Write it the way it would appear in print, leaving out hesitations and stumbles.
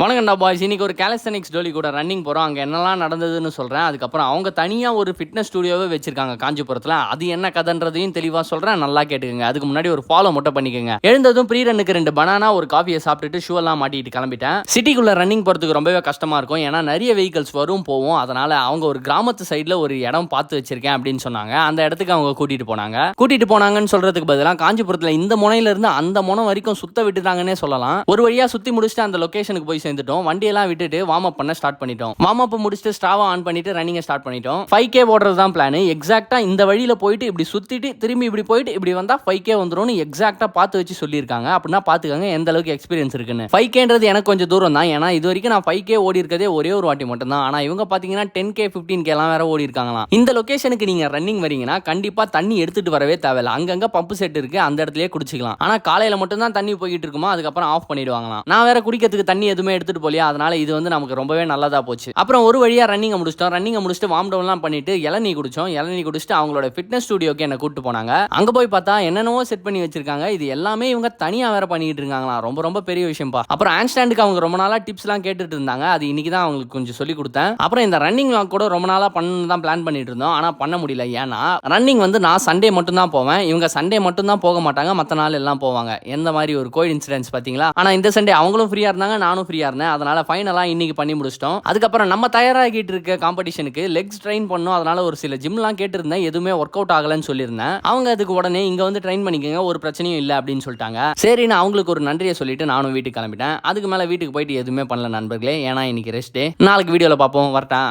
வணக்கம்டா boys. இன்னைக்கு ஒரு கேலிஸ்தனிக்ஸ் டோலி கூட ரன்னிங் போகிறோம். அங்கே என்னெல்லாம் நடந்ததுன்னு சொல்கிறேன். அதுக்கப்புறம் அவங்க தனியாக ஒரு ஃபிட்னஸ் ஸ்டுடியோவே வச்சிருக்காங்க காஞ்சிபுரத்தில். அது என்ன கதைன்றதையும் தெளிவாக சொல்கிறேன், நல்லா கேட்டுக்கோங்க. அதுக்கு முன்னாடி ஒரு ஃபாலோ மட்டும் பண்ணிக்கோங்க. எழுந்ததும் ப்ரீ ரன்னுக்கு 2 பனானா ஒரு காஃபியை சாப்பிட்டுட்டு ஷூ எல்லாம் மாட்டிட்டு கிளம்பிட்டேன். சிட்டிக்குள்ளே ரன்னிங் போகிறதுக்கு ரொம்பவே கஷ்டமாக இருக்கும், ஏன்னா நிறைய வெஹிக்கல்ஸ் வரும் போவோம். அதனால் அவங்க ஒரு கிராமத்து சைடில் ஒரு இடம் பார்த்து வச்சிருக்கேன் அப்படின்னு சொன்னாங்க. அந்த இடத்துக்கு அவங்க கூட்டிகிட்டு போனாங்கன்னு சொல்கிறதுக்கு பதிலாக காஞ்சிபுரத்தில் இந்த முனையிலிருந்து அந்த முனை வரைக்கும் சுத்த விட்டுட்டாங்கன்னே சொல்லலாம். ஒரு வழியாக சுற்றி முடிச்சுட்டு அந்த லொகேஷனுக்கு போய் சேர்ந்துட்டோம். வண்டியெல்லாம் விட்டுட்டு வார்ம் அப் பண்ண ஸ்டார்ட் பண்ணிட்டோம். வார்ம் அப் முடிச்சுட்டு ஸ்ட்ராவா ஆன் பண்ணிட்டு ரன்னிங் ஸ்டார்ட் பண்ணிட்டோம். 5K ஓடுறது தான் பிளான். எக்ஸாக்ட்டா இந்த வழியில போயிட்டு இப்படி சுத்திட்டு திரும்பி இப்படி போயிட்டு இப்படி வந்தா 5K வந்துரும்னு எக்ஸாக்ட்டா பார்த்து வச்சு சொல்லியிருக்காங்க. அப்படின்னா பாத்துக்கங்க எந்த அளவுக்கு எக்ஸ்பீரியன்ஸ் இருக்குன்னு. 5Kன்றது எனக்கு கொஞ்சம் தூரம் தான், ஏன்னா இது வரைக்கும் நான் 5K ஓடி இருக்கதே ஒரே ஒரு வாட்டி மட்டும் தான். ஆனா இவங்க பாத்தீங்கன்னா 10K 15K எல்லாம் வேற ஓடி இருக்காங்களாம். இந்த லொகேஷனுக்கு நீங்க ரன்னிங் வரீங்கன்னா கண்டிப்பா தண்ணி எடுத்துட்டு வரவே தேவையில்ல. அங்கங்க பம்பு செட் இருக்கு, அந்த இடத்துலயே குடிச்சிக்கலாம். ஆனா காலையில மட்டும் தான் தண்ணி போயிட்டு இருக்குமா, அதுக்கப்புறம் ஆஃப் பண்ணிடுவாங்களாம். நான் வேற குடிக்கிறதுக்கு தண்ணி எதுவுமே எடுத்துட்டு போலியா, அதனால இது வந்து நமக்கு ரொம்பவே நல்லதா போச்சு. அப்புறம் ஒரு வழியா ரன்னிங் முடிச்சிட்டு வார்ம் டவுன்லாம் பண்ணிட்டு இளநீ குடிச்சோம். இளநீ குடிச்சிட்டு அவங்களோட ஃபிட்னஸ் ஸ்டுடியோக்கு என்ன கூட்டு போனாங்க. அங்க போய் பார்த்தா என்னென்னவோ செட் பண்ணி வச்சிருக்காங்க. இது எல்லாமே இவங்க தனியா வேற பண்ணிட்டு இருக்காங்களா, ரொம்ப ரொம்ப பெரிய விஷயம்பா. அப்புறம் ஹேண்ட் ஸ்டாண்டுக்கு அவங்க ரொம்ப நாளா டிப்ஸ்லாம் கேட்டுட்டு இருந்தாங்க. அது இன்னைக்கு தான் அவங்களுக்கு கொஞ்சம் சொல்லி கொடுத்தேன். அப்புறம் இந்த ரன்னிங் வாக் கூட ரொம்ப நாளா பண்ணணும் தான் பிளான் பண்ணிட்டு இருந்தோம், ஆனா பண்ண முடியல. ஏன்னா ரன்னிங் வந்து நான் சண்டே மட்டும் தான் போவேன், இவங்க சண்டே மட்டும் தான் போக மாட்டாங்க, மற்ற நாள் எல்லாம் போவாங்க. எந்த மாதிரி ஒரு கோஇன்சிடென்ஸ் பாத்தீங்களா. ஆனா இந்த சண்டே அவங்களும் ஃப்ரீயா இருந்தாங்க, நானும் ஃப்ரீயா இருந்தேன். அதனால ஃபைனலா இன்னைக்கு பண்ணி முடிச்சிட்டோம். அதுக்கப்புறம் நம்ம தயாராகிட்டு இருக்க காம்படிஷனுக்கு லெக்ஸ் ட்ரெயின் பண்ணோம். அதனால ஒரு சில ஜிம்லாம் கேட்டிருந்தேன், எதுவுமே ஒர்க் அவுட் ஆகலன்னு சொல்லியிருந்தேன். அவங்க அதுக்கு உடனே இங்க வந்து ட்ரெயின் பண்ணிக்கங்க, ஒரு பிரச்சனையும் இல்லை அப்படின்னு சொல்லிட்டாங்க. சரி, நான் அவங்களுக்கு ஒரு நன்றியை சொல்லிட்டு நானும் வீட்டுக்கு கிளம்பிட்டேன். அதுக்கு மேல வீட்டுக்கு போயிட்டு எதுவுமே பண்ணல நண்பர்களே, ஏன்னா இன்னைக்கு ரெஸ்ட் டே. நாளைக்கு வீடியோல பார்ப்போம். வரட்டா.